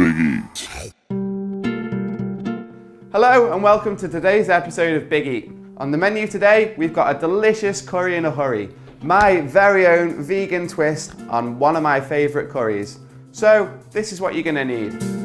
Big Eat. Hello and welcome to today's episode of Big Eat. On the menu today, we've got a delicious curry in a hurry, my very own vegan twist on one of my favourite curries. So this is what you're going to need.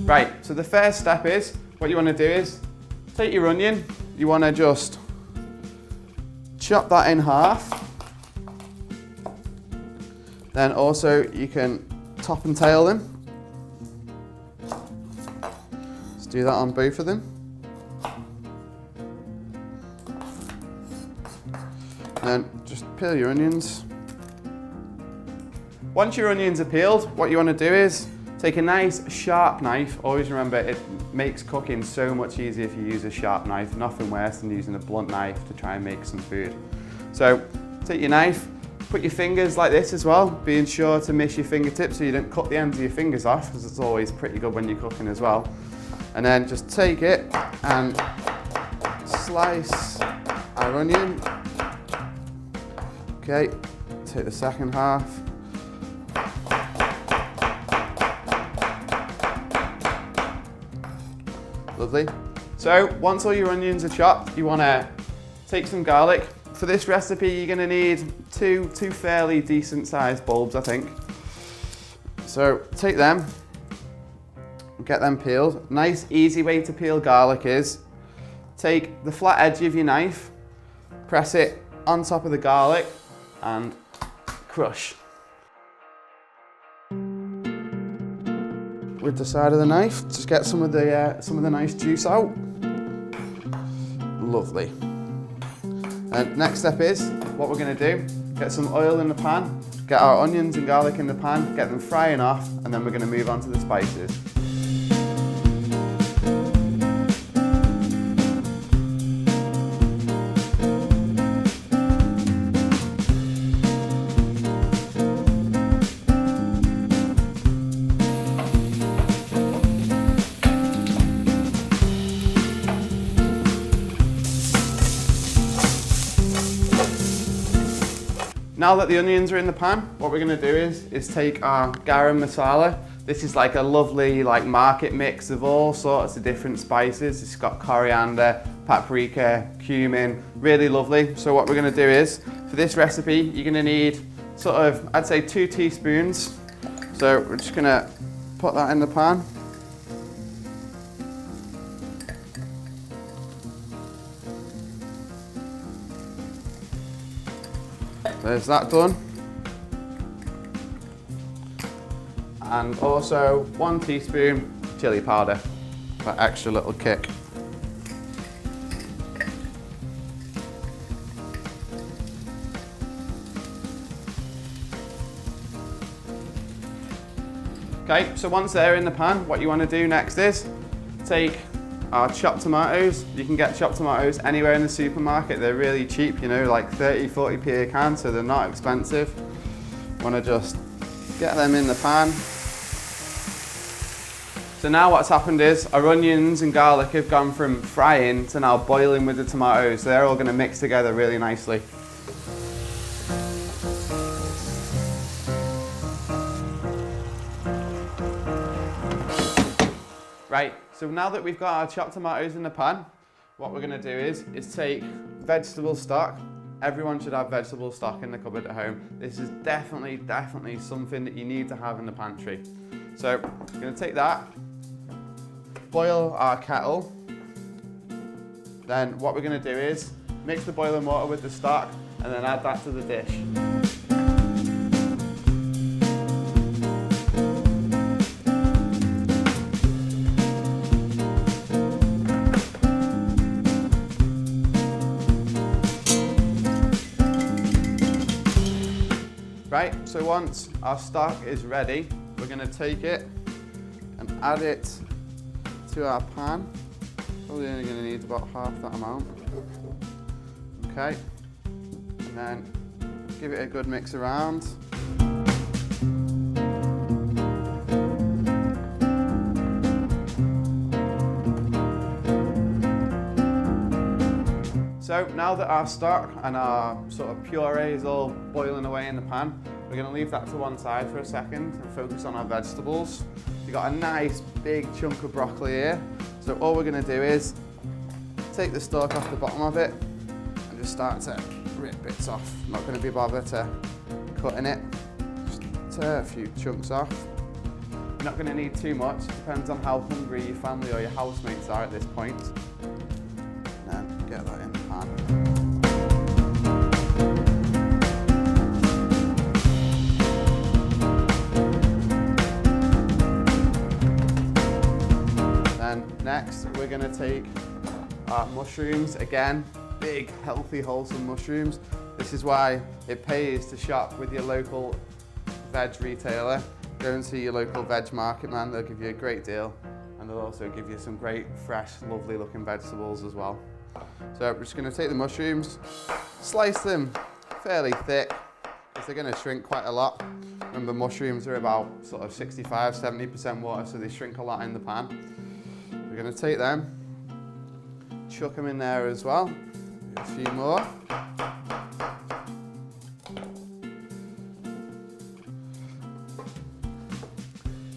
Right, so the first step is, what you want to do is, take your onion, you want to just chop that in half. Then also you can top and tail them. Let's do that on both of them. Then just peel your onions. Once your onions are peeled, what you want to do is, take a nice sharp knife. Always remember, it makes cooking so much easier if you use a sharp knife. Nothing worse than using a blunt knife to try and make some food. So take your knife, put your fingers like this as well, being sure to miss your fingertips so you don't cut the ends of your fingers off, because it's always pretty good when you're cooking as well. And then just take it and slice our onion. Okay, take the second half. Lovely. So once all your onions are chopped, you want to take some garlic. For this recipe, you're going to need two fairly decent sized bulbs, I think. So take them, get them peeled. Nice, easy way to peel garlic is take the flat edge of your knife, press it on top of the garlic, and crush. With the side of the knife, just get some of the nice juice out. Lovely. And next step is, what we're going to do, get some oil in the pan, get our onions and garlic in the pan, get them frying off, and then we're going to move on to the spices. Now that the onions are in the pan, what we're going to do is take our garam masala. This is like a lovely market mix of all sorts of different spices. It's got coriander, paprika, cumin, really lovely. So what we're going to do is, for this recipe, you're going to need I'd say 2 teaspoons. So we're just going to put that in the pan. There's that done. And also 1 teaspoon chili powder for extra little kick. Okay, so once they're in the pan, what you want to do next is take our chopped tomatoes. You can get chopped tomatoes anywhere in the supermarket. They're really cheap, you know, like 30–40p a can, so they're not expensive. Want to just get them in the pan. So now what's happened is our onions and garlic have gone from frying to now boiling with the tomatoes. They're all going to mix together really nicely. Right, so now that we've got our chopped tomatoes in the pan, what we're going to do is take vegetable stock. Everyone should have vegetable stock in the cupboard at home. This is definitely something that you need to have in the pantry. So we're going to take that, boil our kettle. Then what we're going to do is mix the boiling water with the stock and then add that to the dish. Right, so once our stock is ready, we're going to take it and add it to our pan. Probably only going to need about half that amount. Okay, and then give it a good mix around. So now that our stock and our sort of puree is all boiling away in the pan, we're going to leave that to one side for a second and focus on our vegetables. We've got a nice big chunk of broccoli here. So all we're going to do is take the stalk off the bottom of it and just start to rip bits off. I'm not going to be bothered to cutting it. Just tear a few chunks off. You're not going to need too much. It depends on how hungry your family or your housemates are at this point. And then get that in the pan. Next, we're going to take our mushrooms. Again, big, healthy, wholesome mushrooms. This is why it pays to shop with your local veg retailer. Go and see your local veg market man. They'll give you a great deal, and they'll also give you some great, fresh, lovely looking vegetables as well. So we're just going to take the mushrooms, slice them fairly thick, because they're going to shrink quite a lot. Remember, mushrooms are about sort of 65–70% water, so they shrink a lot in the pan. We're going to take them, chuck them in there as well, a few more.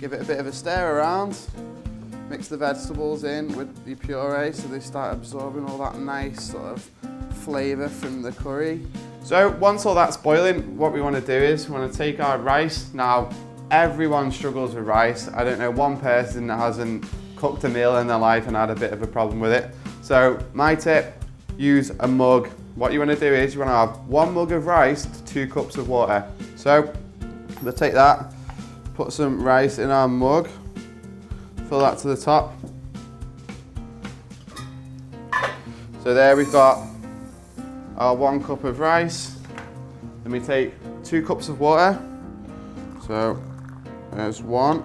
Give it a bit of a stir around, mix the vegetables in with the puree so they start absorbing all that nice sort of flavour from the curry. So once all that's boiling, what we want to do is we want to take our rice. Now, everyone struggles with rice. I don't know one person that hasn't cooked a meal in their life and had a bit of a problem with it. So my tip, use a mug. What you want to do is you want to have 1 mug of rice to 2 cups of water. So we'll take that, put some rice in our mug, fill that to the top. So there we've got our 1 cup of rice. Then we take 2 cups of water. So there's 1.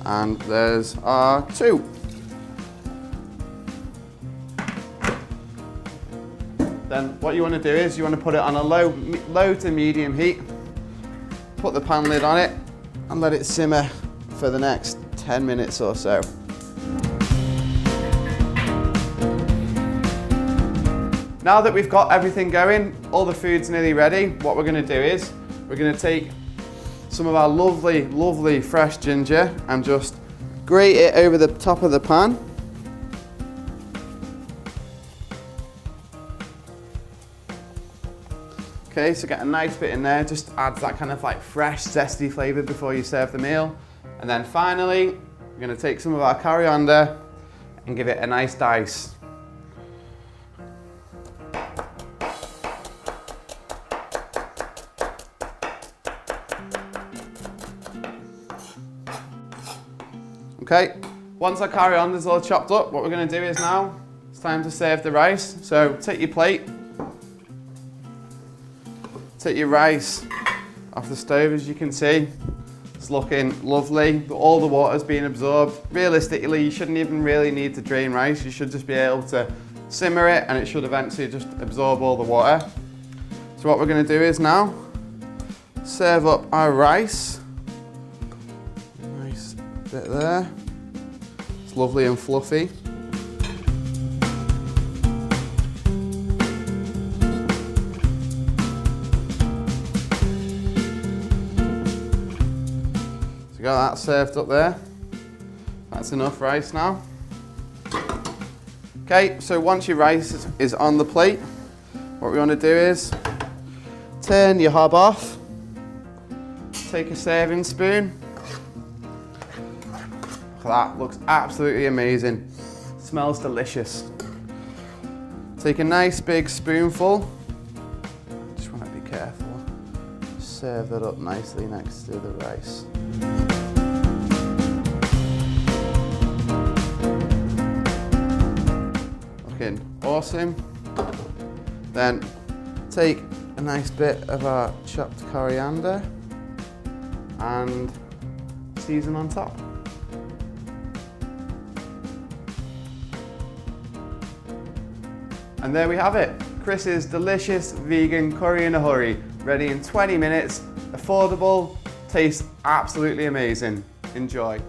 And there's our 2. Then what you want to do is you want to put it on a low to medium heat, put the pan lid on it and let it simmer for the next 10 minutes or so. Now that we've got everything going, all the food's nearly ready, what we're going to do is we're going to take some of our lovely, lovely fresh ginger and just grate it over the top of the pan. Okay, so get a nice bit in there, just adds that kind of like fresh, zesty flavour before you serve the meal. And then finally, we're going to take some of our coriander and give it a nice dice. Okay, once our coriander's all chopped up, what we're going to do is now, it's time to serve the rice. So take your plate, take your rice off the stove. As you can see, it's looking lovely, all the water's being absorbed. Realistically, you shouldn't even really need to drain rice, you should just be able to simmer it and it should eventually just absorb all the water. So what we're going to do is now, serve up our rice. Nice bit there. It's lovely and fluffy. So got that served up there. That's enough rice now. Okay, so once your rice is on the plate, what we want to do is turn your hob off, take a serving spoon. That looks absolutely amazing. Smells delicious. Take a nice big spoonful. Just want to be careful. Serve that up nicely next to the rice. Looking awesome. Then take a nice bit of our chopped coriander. and season on top. And there we have it, Chris's delicious vegan curry in a hurry, ready in 20 minutes, affordable, tastes absolutely amazing. Enjoy.